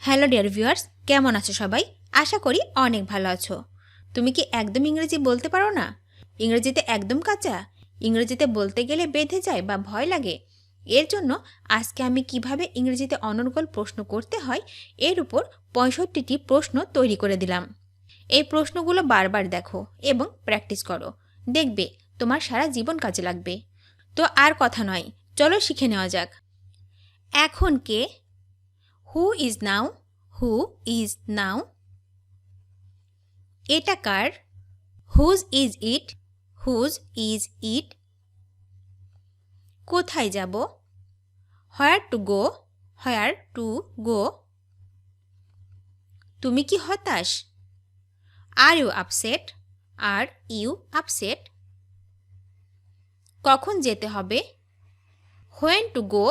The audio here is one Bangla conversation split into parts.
হ্যালো ডিয়ার ভিউয়ার্স, কেমন আছো সবাই? আশা করি অনেক ভালো আছো। তুমি কি একদম ইংরেজি বলতে পারো না? ইংরেজিতে একদম কাঁচা? ইংরেজিতে বলতে গেলে বেঁধে যায় বা ভয় লাগে? এর জন্য আজকে আমি কিভাবে ইংরেজিতে অনর্গল প্রশ্ন করতে হয় এর উপর ৬৫টি প্রশ্ন তৈরি করে দিলাম। এই প্রশ্নগুলো বারবার দেখো এবং প্র্যাকটিস করো। দেখবে তোমার সারা জীবন কাজে লাগবে। তো আর কথা নয়, চলো শিখে নেওয়া যাক। এখন কে? Who is now? Who is now? এটা কার? Whose is it? Whose is it? কোথায় যাব? Where to go? Where to go? তুমি কি হতাশ? Are you upset? Are you upset? কখন যেতে হবে? When to go?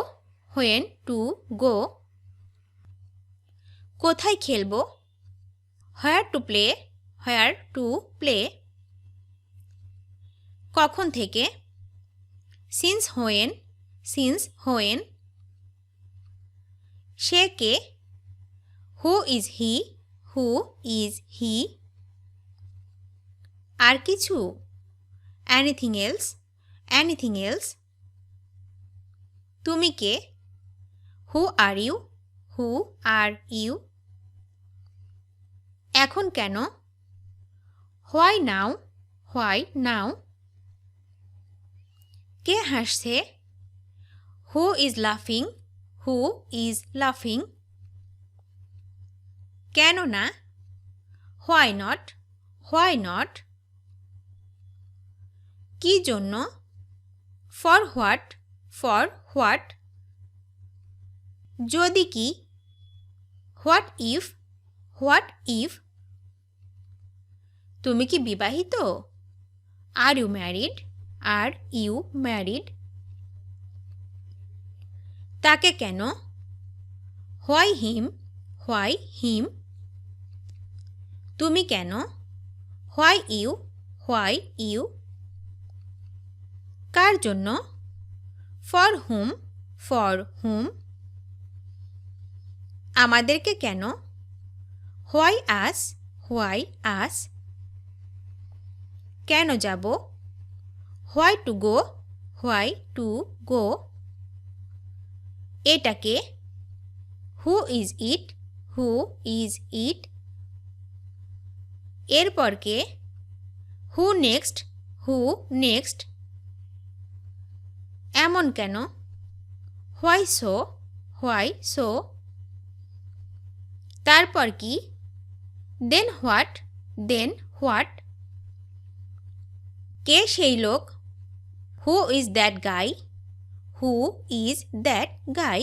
When to go? কোথায় খেলবো? Where to play? Where to play? কখন থেকে? Since when? Since when? সে কে? Who is he? Who is he? আর কিছু? Anything else? Anything else? তুমি কে? হু are you? Who R you? এখন কেন? Why now? হোয়াই নাও? কে হাসছে? হু ইজ লাফিং? হু ইজ লাফিং? কেন না? Why not? Why not? কি জন্য? For what? For what? যদি কি? What if? What if? তুমি কি বিবাহিত? Are you married? Are you married? তাকে কেন? Why him? Why him? তুমি কেন? Why you? Why you? কার জন্য? For whom? For whom? আমাদেরকে কেন? Why us? Why us? কেন যাব? Why to go? Why to go? এটাকে? Who is it? Who is it? এরপর কে? হু নেক্সট? Who next? এমন কেন? Why so? Why so? তারপর কি? Then what? Then what? কে সেই লোক? Who is that guy? Who is that guy?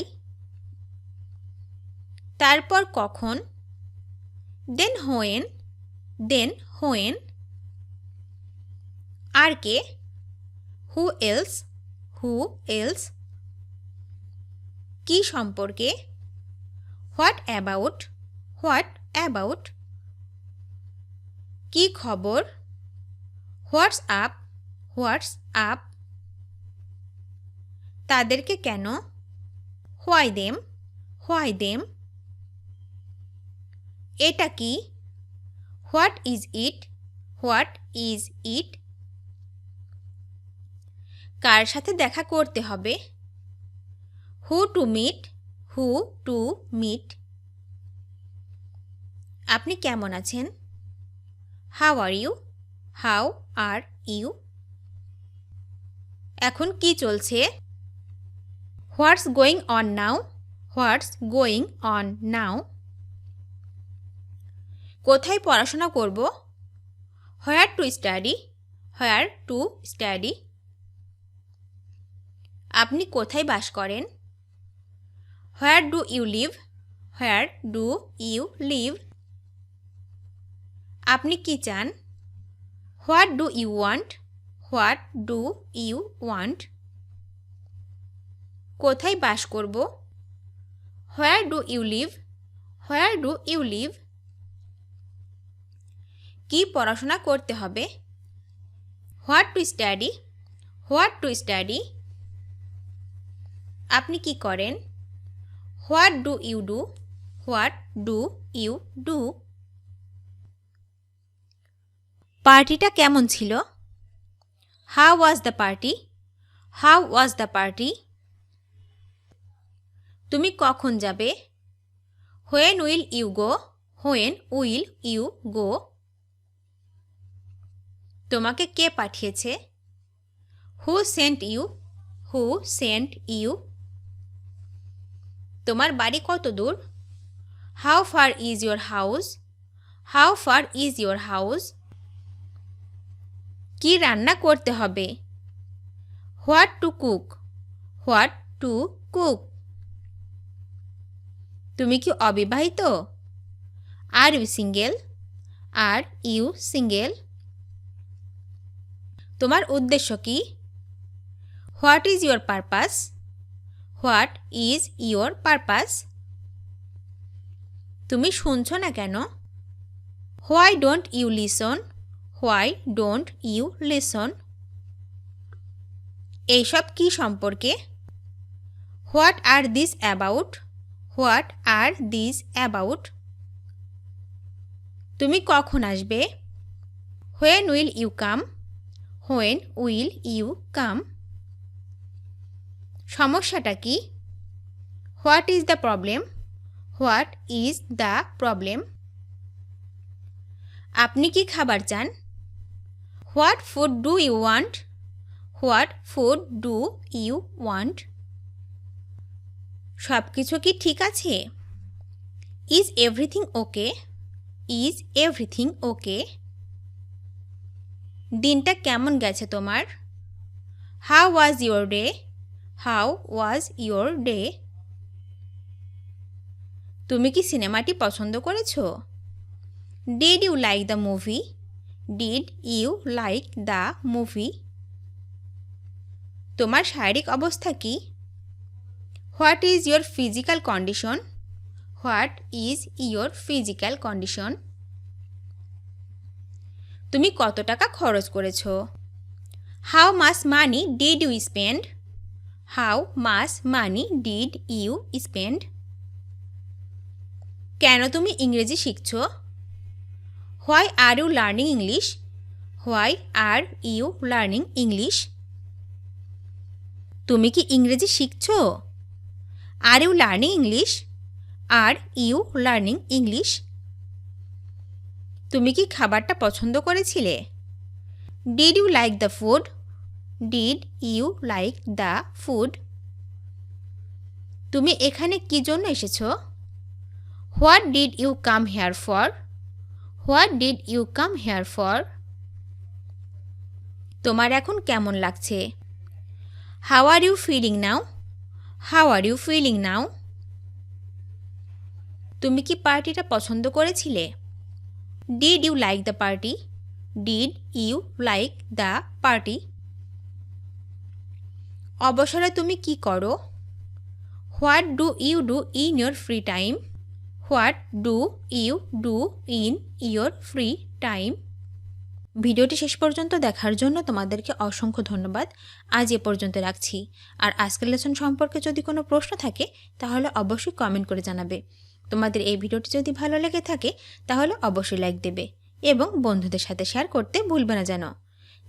তারপর কখন? Then when? Then when? আর কে? Who else? Who else? কি সম্পর্কে? What about? What about? কি খবর? What's up? What's up? তাদেরকে কেন? Why them? Why them? এটা কি? What is it? What is it? কার সাথে দেখা করতে হবে? হু to meet? Who to meet? আপনি কেমন আছেন? How are you? How are you? এখন কি চলছে? What's going on now? What's going on now? কোথায় পড়াশোনা করব? Where to study? Where to study? আপনি কোথায় বাস করেন? Where do you live? Where do you live? আপনি কি চান? What do you want? What do you want? কোথায় বাস করব? Where do you live? Where do you live? কি পড়াশোনা করতে হবে? What to study? What to study? আপনি কি করেন? What do you do? What do you do? পার্টিটা কেমন ছিল? How was the party? How was the party? তুমি কখন যাবে? When will you go? When will you go? তোমাকে কে পাঠিয়েছে? Who sent you? Who sent you? তোমার বাড়ি কত দূর? How far is your house? How far is your house? কি রান্না করতে হবে? What to cook? What to cook? তুমি কি অবিবাহিত? Are you single? Are you single? তোমার উদ্দেশ্য কি? What is your purpose? What is your purpose? তুমি শুনছো না কেন? Why don't you listen? Why don't you listen? এইসব কি সম্পর্কে? What are this about? What are this about? তুমি কখন আসবে? When will you come? When will you come? সমস্যাটা কি? What is the problem? What is the problem? আপনি কি খাবার চান? What food do you want? What food do you want? সব কিছু কি ঠিক আছে? Is everything okay? Is everything okay? দিনটা কেমন গেছে তোমার? How was your day? How was your day? তুমি কি সিনেমাটি পছন্দ করেছো? Did you like the movie? Did you like the movie? তোমার শারীরিক অবস্থা কি? What is your physical condition? What is your physical condition? তুমি কত টাকা খরচ করেছো? How much money did you spend? How much money did you spend? কেন তুমি ইংরেজি শিখছো? Why are you learning English? Why are you learning English? তুমি কি ইংরেজি শিখছো? Are you learning English? Are you learning English? তুমি কি খাবারটা পছন্দ করেছিলে? Did you like the food? Did you like the food? তুমি এখানে কি জন্য এসেছো? What did you come here for? What did you come here for? তোমার এখন কেমন লাগছে? How are you feeling now? How are you feeling now? তুমি কি পার্টিটা পছন্দ করেছিলে? Did you like the party? Did you like the party? অবসরে তুমি কি করো? What do you do in your free time? What do you do in your free time? ভিডিওটি শেষ পর্যন্ত দেখার জন্য তোমাদেরকে অসংখ্য ধন্যবাদ। আজ এ পর্যন্ত রাখছি। আর আজকের লেসন সম্পর্কে যদি কোনো প্রশ্ন থাকে তাহলে অবশ্যই কমেন্ট করে জানাবে। তোমাদের এই ভিডিওটি যদি ভালো লেগে থাকে তাহলে অবশ্যই লাইক দেবে এবং বন্ধুদের সাথে শেয়ার করতে ভুলবে না যেন।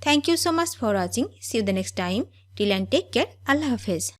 Thank you so much for watching. See you the next time. Till and take care. আল্লাহ হাফেজ।